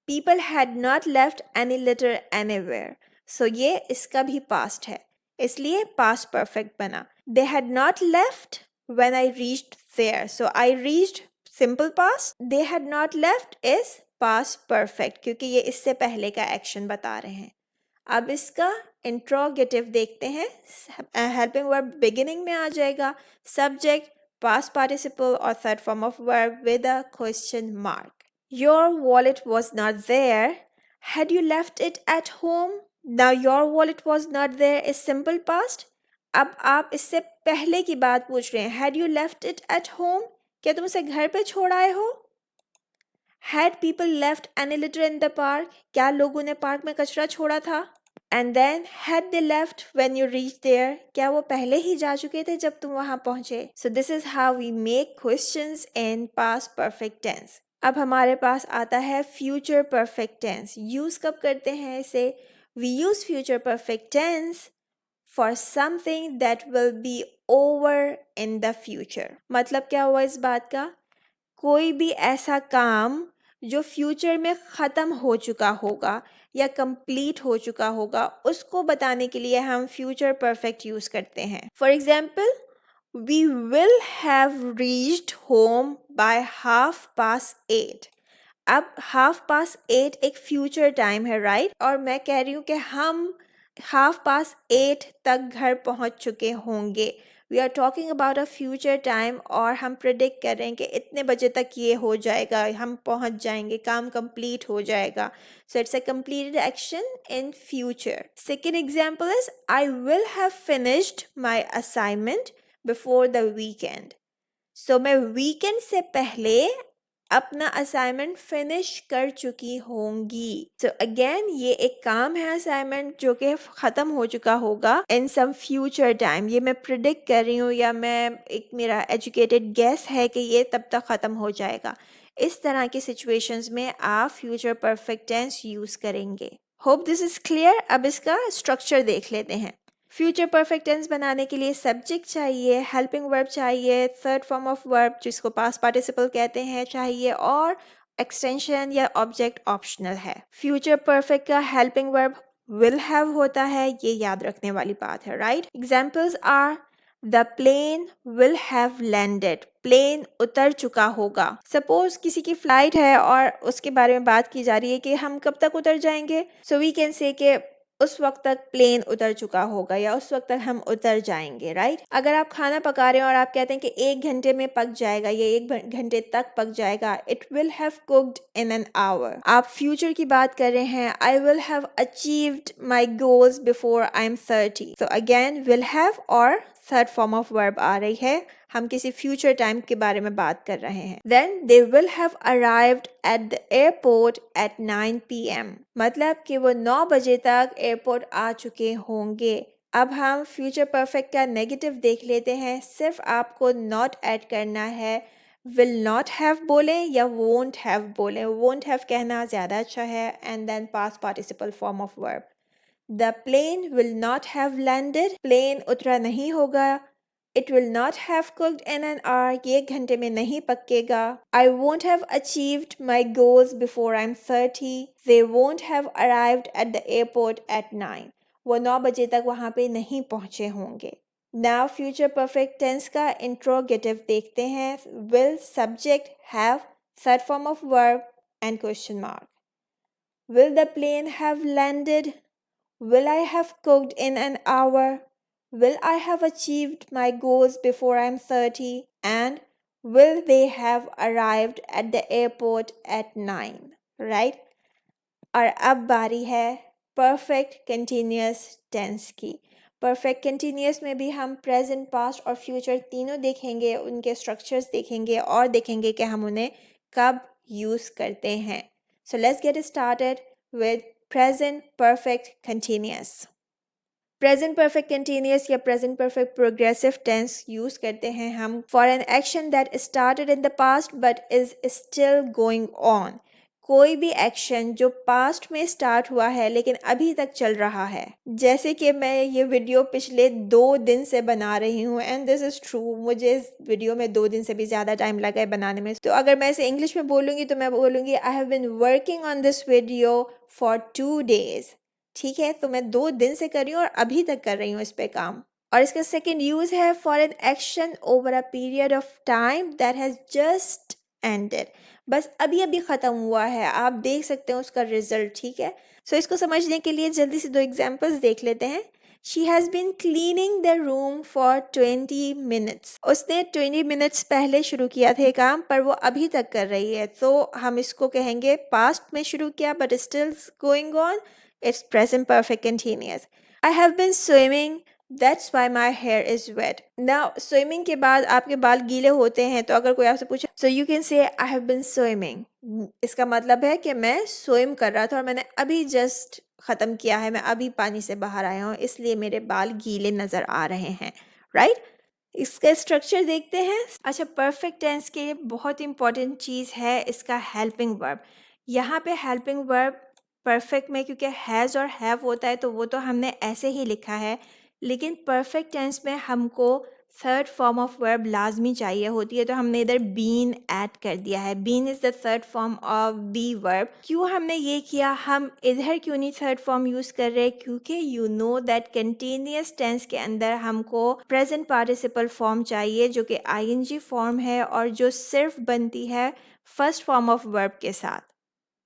People had not left any letter anywhere, so ये इसका भी past है, इसलिए past perfect बना। They had not left when I reached there. So I reached simple past. They had not left is past perfect, क्योंकि ये इससे पहले का एक्शन बता रहे हैं। अब इसका इंट्रोगेटिव देखते हैं। हेल्पिंग वर्ब बिगिनिंग में आ जाएगा, सब्जेक्ट पास्ट पार्टिसिपल और third form of verb with a question mark. Your wallet was not there. Had you left it at home? Now your wallet was not there is simple past. अब आप इससे पहले की बात पूछ रहे हैं, had you left it at home, क्या तुम उसे घर पे छोड़ आए हो? Had people left any litter in the park, क्या लोगों ने पार्क में कचरा छोड़ा था? And then had they left when you reach there, क्या वो पहले ही जा चुके थे जब तुम वहां पहुंचे? So this is how we make questions in past perfect tense. अब हमारे पास आता है फ्यूचर परफेक्ट टेंस। यूज कब करते हैं इसे? We use future perfect tense for something that will be over in the future. मतलब क्या हुआ इस बात का? कोई भी ऐसा काम जो फ्यूचर में ख़त्म हो चुका होगा या कंप्लीट हो चुका होगा, उसको बताने के लिए हम फ्यूचर परफेक्ट यूज़ करते हैं। For example, we will have reached home by 8:30। अब 8:30 एक फ्यूचर टाइम है, राइट? और मैं कह रही हूँ कि हम 8:30 तक घर पहुँच चुके होंगे। We are talking about a future time और हम प्रिडिक्ट कर रहे हैं कि इतने बजे तक ये हो जाएगा, हम पहुँच जाएंगे, काम कंप्लीट हो जाएगा। So it's a completed action in future. Second example is I will have finished my assignment before the weekend. So मैं वीकेंड से पहले अपना असाइनमेंट फिनिश कर चुकी होंगी। सो अगेन ये एक काम है असाइनमेंट जो कि ख़त्म हो चुका होगा इन सम फ्यूचर टाइम। ये मैं प्रिडिक्ट कर रही हूँ या मैं एक मेरा एजुकेटेड गेस है कि ये तब तक ख़त्म हो जाएगा। इस तरह की सिचुएशंस में आप फ्यूचर परफेक्ट टेंस यूज़ करेंगे। Hope this is clear. अब इसका स्ट्रक्चर देख लेते हैं। फ्यूचर परफेक्ट टेंस बनाने के लिए सब्जेक्ट चाहिए, हेल्पिंग वर्ब चाहिए, थर्ड फॉर्म ऑफ वर्ब जिसको पास्ट पार्टिसिपल कहते हैं चाहिए, और एक्सटेंशन या ऑब्जेक्ट ऑप्शनल है। फ्यूचर परफेक्ट का हेल्पिंग वर्ब विल हैव होता है, ये याद रखने वाली बात है, right? Examples are the plane will have landed. Plane उतर चुका होगा। सपोज किसी की फ्लाइट है और उसके बारे में बात की जा रही है कि हम कब तक उतर जाएंगे। सो वी कैन से कि उस वक्त तक प्लेन उतर चुका होगा या उस वक्त तक हम उतर जाएंगे, राइट? अगर आप खाना पका रहे हैं और आप कहते हैं कि 1 घंटे में पक जाएगा या 1 घंटे तक पक जाएगा, it will have cooked in an hour. आप फ्यूचर की बात कर रहे हैं, आई will have achieved my goals before I am 30। तो अगेन विल हैव और थर्ड फॉर्म ऑफ वर्ब आ रही है, हम किसी फ्यूचर टाइम के बारे में बात कर रहे हैं। Then they will have arrived at the airport at 9 PM। मतलब कि वो 9 बजे तक एयरपोर्ट आ चुके होंगे। अब हम फ्यूचर परफेक्ट का नेगेटिव देख लेते हैं। सिर्फ आपको नॉट ऐड करना है। विल नॉट हैव बोले या वोंट हैव बोले। वोंट हैव कहना ज़्यादा अच्छा है। And then past participle form of verb. The plane will not have landed. Plane उतरा नहीं होगा। It will not have cooked in an hour. ये 1 घंटे में नहीं पकेगा. I won't have achieved my goals before I'm 30. They won't have arrived at the airport at 9. वो 9 बजे तक वहाँ पे नहीं पहुँचे होंगे. Now future perfect tense का interrogative देखते हैं. Will, subject, have, third form of verb and question mark. Will the plane have landed? Will I have cooked in an hour? Will I have achieved my goals before I'm 30? And will they have arrived at the airport at 9? Right? और अब बारी है perfect continuous tense की। perfect continuous में भी हम present, past और future तीनों देखेंगे, उनके structures देखेंगे और देखेंगे कि हम उन्हें कब use करते हैं। So let's get started with present perfect continuous. Present perfect continuous या present perfect progressive tense use करते हैं हम for an action that started in the past but is still going on. कोई भी एक्शन जो past में start हुआ है लेकिन अभी तक चल रहा है। जैसे कि मैं ये वीडियो पिछले 2 दिन से बना रही हूँ एंड दिस इज ट्रू। मुझे इस वीडियो में 2 दिन से भी ज़्यादा टाइम लगा है बनाने में। तो अगर मैं इसे इंग्लिश में बोलूँगी तो मैं बोलूँगी I have been working on this video for 2 days। ठीक है, तो मैं 2 दिन से कर रही हूँ और अभी तक कर रही हूँ इस पे काम। और इसका सेकेंड यूज है for an action over a period of time that has just ended. बस अभी अभी खत्म हुआ है, आप देख सकते हैं उसका रिजल्ट। ठीक है, सो इसको समझने के लिए जल्दी से 2 एग्जांपल्स देख लेते हैं। She has been cleaning the room for 20 minutes. उसने 20 मिनट्स पहले शुरू किया थे काम, पर वो अभी तक कर रही है, तो हम इसको कहेंगे पास्ट में शुरू किया but still going on. It's present perfect continuous. I have been swimming. That's why my hair is wet. Now, swimming के बाद आपके बाल गीले होते हैं, तो अगर कोई आपसे पूछे, so you can say I have been swimming. इसका मतलब है कि मैं swim कर रहा था और मैंने अभी just ख़त्म किया है, मैं अभी पानी से बाहर आया हूँ, इसलिए मेरे बाल गीले नज़र आ रहे हैं, right? इसका स्ट्रक्चर देखते हैं। अच्छा, परफेक्ट टेंस के लिए बहुत इंपॉर्टेंट चीज़ है इसका हेल्पिंग वर्ब। यहाँ पे हेल्पिंग वर्ब परफेक्ट में क्योंकि हैज़ और हैव होता है तो वो तो हमने ऐसे ही लिखा है, लेकिन परफेक्ट टेंस में हमको थर्ड फॉर्म ऑफ वर्ब लाजमी चाहिए होती है, तो हमने इधर बीन ऐड कर दिया है। Been is the third form of be verb. क्यों हमने ये किया, हम इधर क्यों नहीं थर्ड फॉर्म यूज कर रहे, क्योंकि you know that continuous tense के अंदर हमको प्रेजेंट पार्टिसिपल फॉर्म चाहिए जो कि आईएनजी फॉर्म है और जो सिर्फ बनती है फर्स्ट फॉर्म ऑफ वर्ब के साथ।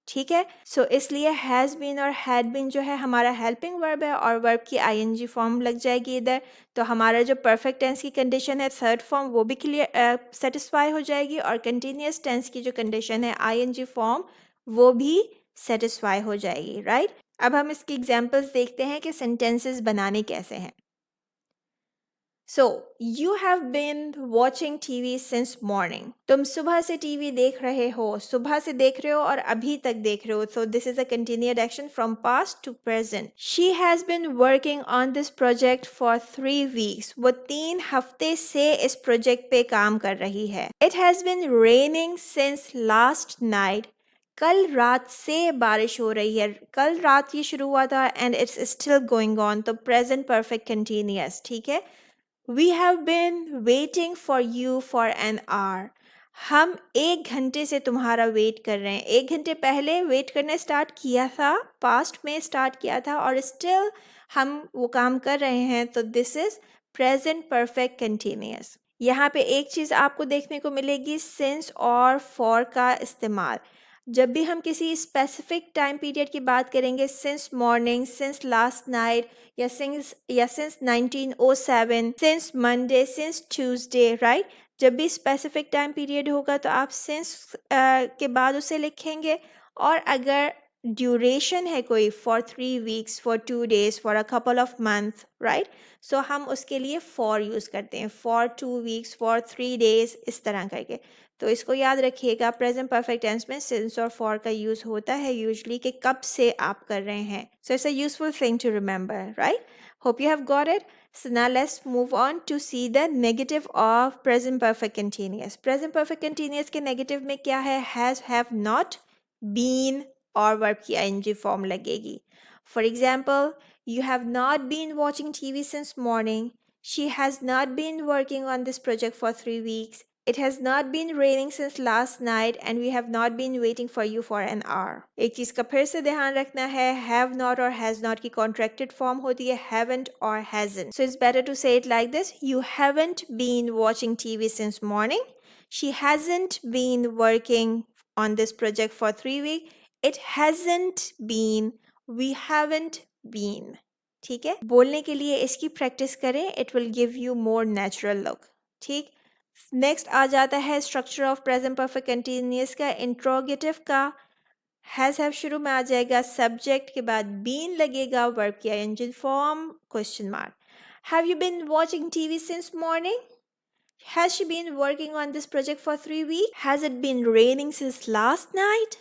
ठीक है, सो इसलिए हैज़ बीन और हैड बीन जो है हमारा हेल्पिंग वर्ब है और वर्ब की आईएनजी फॉर्म लग जाएगी इधर, तो हमारा जो परफेक्ट टेंस की कंडीशन है थर्ड फॉर्म वो भी क्लियर सेटिस्फाई हो जाएगी और कंटिन्यूअस टेंस की जो कंडीशन है आईएनजी फॉर्म वो भी सेटिस्फाई हो जाएगी, राइट। अब हम इसकी एग्जांपल्स देखते हैं कि सेंटेंसेस बनाने कैसे हैं। So, you have been watching TV since morning. तुम सुबह से टीवी देख रहे हो, सुबह से देख रहे हो और अभी तक देख रहे हो. So, this is a continued action from past to present. She has been working on this project for 3 weeks. वो 3 हफ्ते से इस प्रोजेक्ट पे काम कर रही है. It has been raining since last night. कल रात से बारिश हो रही है. कल रात ये शुरू हुआ था and it's still going on. तो present perfect continuous, ठीक है. We have been waiting for you for an hour. हम 1 घंटे से तुम्हारा वेट कर रहे हैं. 1 घंटे पहले वेट करने स्टार्ट किया था, पास्ट में स्टार्ट किया था और स्टिल हम वो काम कर रहे हैं. तो this is present perfect continuous. यहाँ पे एक चीज़ आपको देखने को मिलेगी, सिंस और फॉर का इस्तेमाल. जब भी हम किसी स्पेसिफिक टाइम पीरियड की बात करेंगे, since morning, since last night या since 1907, since Monday, since Tuesday, right. जब भी स्पेसिफिक टाइम पीरियड होगा तो आप सिंस के बाद उसे लिखेंगे और अगर ड्यूरेशन है कोई for 3 weeks, for 2 days, for a couple of month, right, so हम उसके लिए फॉर यूज़ करते हैं, फॉर 2 वीक्स, फॉर 3 डेज, इस तरह करके. तो इसको याद रखिएगा, प्रेजेंट परफेक्ट टेंस में सिंस और फॉर का यूज़ होता है यूजली कि कब से आप कर रहे हैं. So it's a useful thing to remember, right. Hope you have got it. So now let's move on to see the negative of present perfect continuous. Present perfect continuous के नेगेटिव में क्या है, हैज़, हैव नॉट, बीन और verb की ING form लगेगी. For example, you have not been watching TV since morning. She has not been working on this project for 3 weeks. It has not been raining since last night and we have not been waiting for you for an hour. एक चीज़ का फिर से ध्यान रखना है, have not और has not की contracted form होती है haven't और hasn't. So it's better to say it like this. You haven't been watching TV since morning. She hasn't been working on this project for 3 weeks. It hasn't been. We haven't been. ठीक है, बोलने के लिए इसकी practice करें, it will give you more natural look. ठीक, next आ जाता है structure of present perfect continuous का. इंट्रोगेटिव का हैज हैव शुरू में आ जाएगा, सब्जेक्ट के बाद बीन लगेगा, वर्ब की ING form, question mark. Have you been watching TV since morning? Has she been working on this project for 3 weeks? Has it been raining since last night?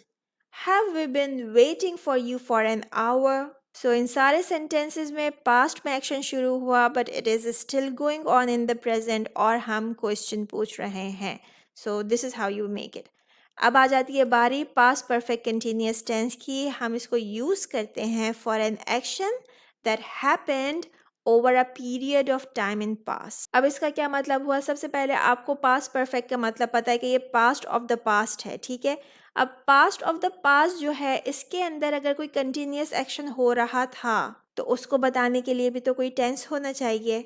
Have we been waiting for you for an hour? So इन सारे sentences में past में action शुरू हुआ but it is still going on in the present और हम question पूछ रहे हैं. So this is how you make it. अब आ जाती है बारी past perfect continuous tense की. हम इसको use करते हैं for an action that happened over a period of time in past. अब इसका क्या मतलब हुआ, सबसे पहले आपको past perfect का मतलब पता है कि ये past of the past है, ठीक है. अब past of the past जो है इसके अंदर अगर कोई continuous action हो रहा था तो उसको बताने के लिए भी तो कोई tense होना चाहिए.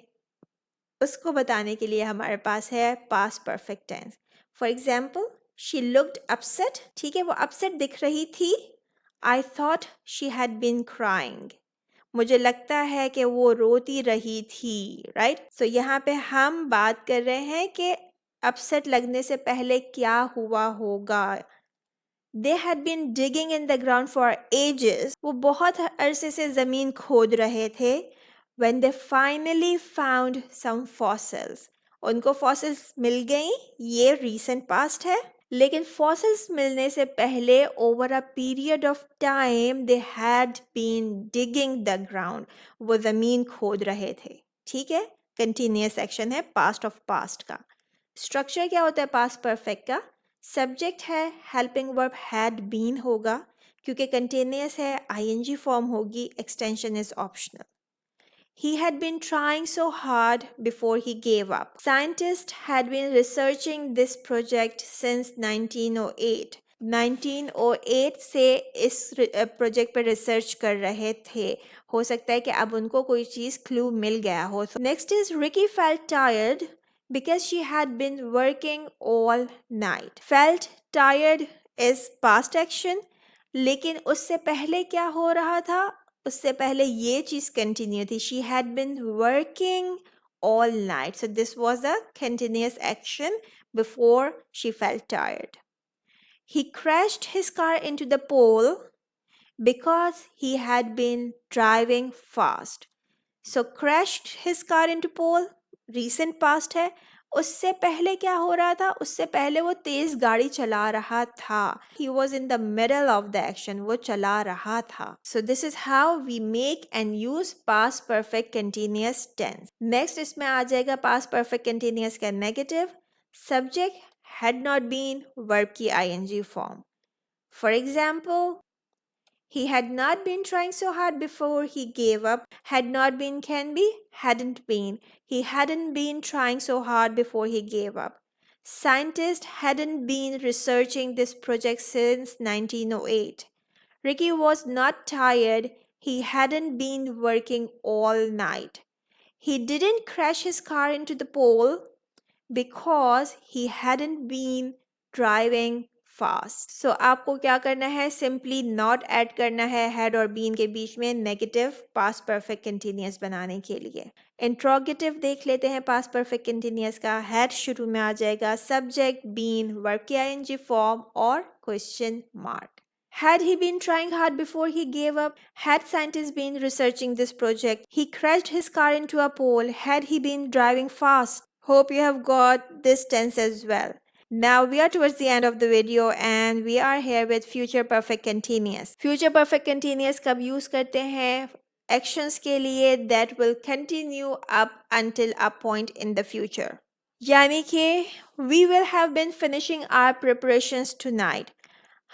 उसको बताने के लिए हमारे पास है past perfect tense. For example, she looked upset. ठीक है, वो upset दिख रही थी. I thought she had been crying. मुझे लगता है कि वो रोती रही थी, राइट. सो यहाँ पे हम बात कर रहे हैं कि अपसेट लगने से पहले क्या हुआ होगा. They had been digging in the ground for ages. वो बहुत अरसे से ज़मीन खोद रहे थे. When they finally found some fossils. उनको fossils मिल गई, ये recent past है. लेकिन fossils मिलने से पहले over a period of time they had been digging the ground. वो ज़मीन खोद रहे थे. ठीक है, continuous action है past of past का. स्ट्रक्चर क्या होता है पास्ट परफेक्ट का, सब्जेक्ट है हेल्पिंग वर्ब हैड बीन होगा, क्योंकि कंटिन्यूअस है आईएनजी फॉर्म होगी, extension is optional. He had been trying so hard before he gave up. Scientists had been researching this project since 1908. 1908 से इस प्रोजेक्ट पर research कर रहे थे. हो सकता है कि अब उनको कोई चीज़ क्लू मिल गया हो. Next is Ricky felt tired because she had been working all night. Felt tired is past action, लेकिन उससे पहले क्या हो रहा था? उससे पहले ये चीज़ कंटिन्यू थी. She had been working all night. So this was a continuous action before she felt tired. He crashed his car into the pole because he had been driving fast. So crashed his car into pole, recent past है. उससे पहले क्या हो रहा था? उससे पहले वो तेज गाड़ी चला रहा था. He was in the middle of the action. वो चला रहा था. So this is how we make and use past perfect continuous tense. Next इसमें आ जाएगा past perfect continuous का negative. Subject had not been verb की ing form. For example, he had not been trying so hard before he gave up. Had not been can be, hadn't been. He hadn't been trying so hard before he gave up. Scientists hadn't been researching this project since 1908. Ricky was not tired. He hadn't been working all night. He didn't crash his car into the pole because he hadn't been driving fast. So आपको क्या करना है? Simply not add करना है had और been के बीच में negative past perfect continuous बनाने के लिए. Interrogative देख लेते हैं past perfect continuous का. Had शुरू में आ जाएगा. Subject been verb की ing form और question mark. Had he been trying hard before he gave up? Had scientists been researching this project? He crashed his car into a pole. Had he been driving fast? Hope you have got this tense as well. Now we are towards the end of the video and we are here with future perfect continuous. Future perfect continuous कब use करते हैं? Actions के लिए that will continue up until a point in the future. यानी कि we will have been finishing our preparations tonight.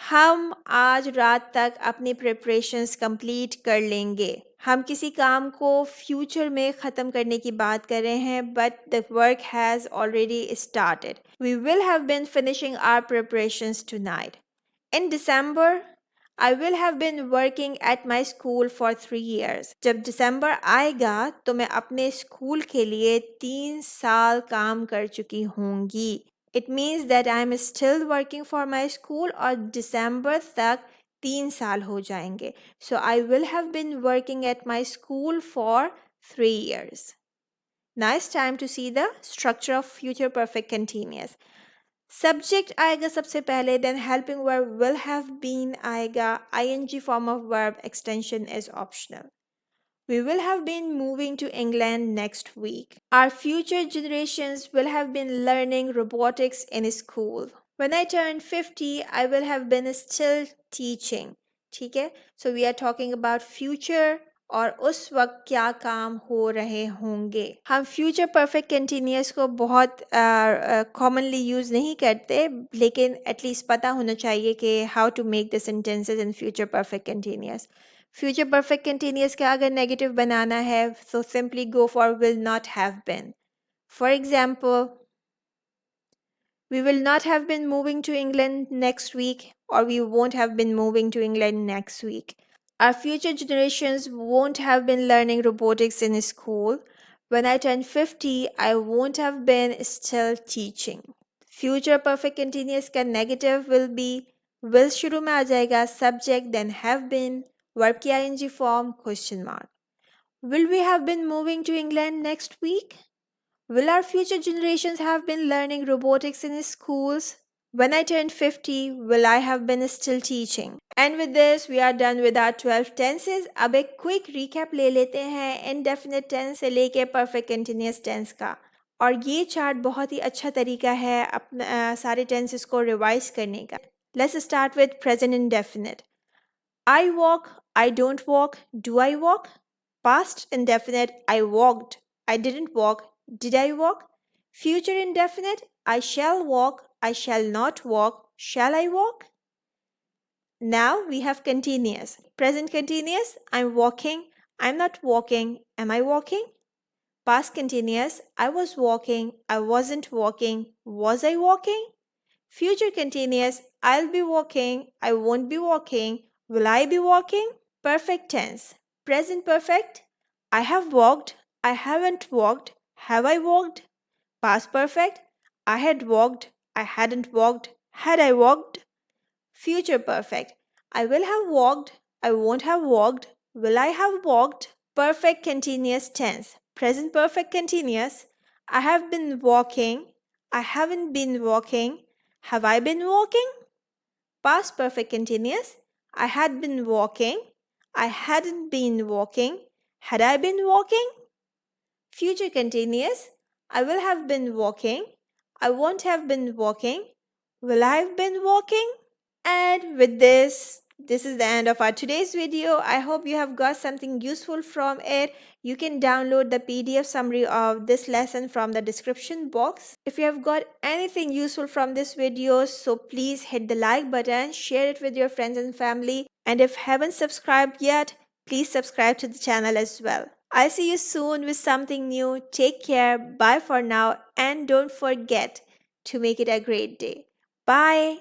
हम आज रात तक अपनी प्रिपरेशंस कंप्लीट कर लेंगे. हम किसी काम को फ्यूचर में ख़त्म करने की बात कर रहे हैं but the work has already started. We will have been finishing our preparations tonight. In December I will have been working at my school for 3 years. जब दिसंबर आएगा तो मैं अपने स्कूल के लिए 3 साल काम कर चुकी होंगी. It means that I am still working for my school और दिसंबर तक 3 साल हो जाएंगे. So I will have been working at my school for 3 years. Now it's time to see the structure of future perfect continuous. Subject आएगा सबसे पहले, then helping verb will have been आएगा, ing form of verb, extension is optional. We will have been moving to England next week. Our future generations will have been learning robotics in school. When I turn 50, I will have been still teaching. ठीक है? So we are talking about future और उस वक्त क्या काम हो रहे होंगे. हम फ्यूचर परफेक्ट कंटिन्यूअस को बहुत कॉमनली यूज़ नहीं करते लेकिन एटलीस्ट पता होना चाहिए कि how to make the sentences in future perfect continuous. Future perfect continuous का अगर नेगेटिव बनाना है तो simply go for will not have been. For example, we will not have been moving to England next week or we won't have been moving to England next week. Our future generations won't have been learning robotics in school. When I turn 50, I won't have been still teaching. Future perfect continuous का negative will be will शुरू में आ जाएगा, subject then have been, verb की ing form, question mark. Will we have been moving to England next week? Will our future generations have been learning robotics in schools? When I turn 50, will I have been still teaching? And with this, we are done with our 12 tenses. अब एक quick recap ले लेते हैं indefinite tense से लेके perfect continuous tense का. और ये चार्ट बहुत ही अच्छा तरीका है अपना सारे tenses को रिवाइज करने का. Let's start with present indefinite. I walk, I don't walk, do I walk? Past indefinite, I walked, I didn't walk, did I walk? Future indefinite, I shall walk, I shall not walk, shall I walk? Now we have continuous. Present continuous, I'm walking, I'm not walking. Am I walking? Past continuous. I was walking. I wasn't walking. Was I walking? Future continuous. I'll be walking. I won't be walking. Will I be walking? Perfect tense. Present perfect. I have walked. I haven't walked. Have I walked? Past perfect. I had walked. I hadn't walked. Had I walked? Future perfect. I will have walked. I won't have walked. Will I have walked? Perfect continuous tense. Present perfect continuous. I have been walking. I haven't been walking. Have I been walking? Past perfect continuous. I had been walking. I hadn't been walking. Had I been walking? Future continuous. I will have been walking. I won't have been walking. Will I have been walking? And with this is the end of our today's video. I hope you have got something useful from it. You can download the PDF summary of this lesson from the description box. If you have got anything useful from this video, so please hit the like button, share it with your friends and family. And if haven't subscribed yet, please subscribe to the channel as well. I'll see you soon with something new. Take care. Bye for now. And don't forget to make it a great day. Bye.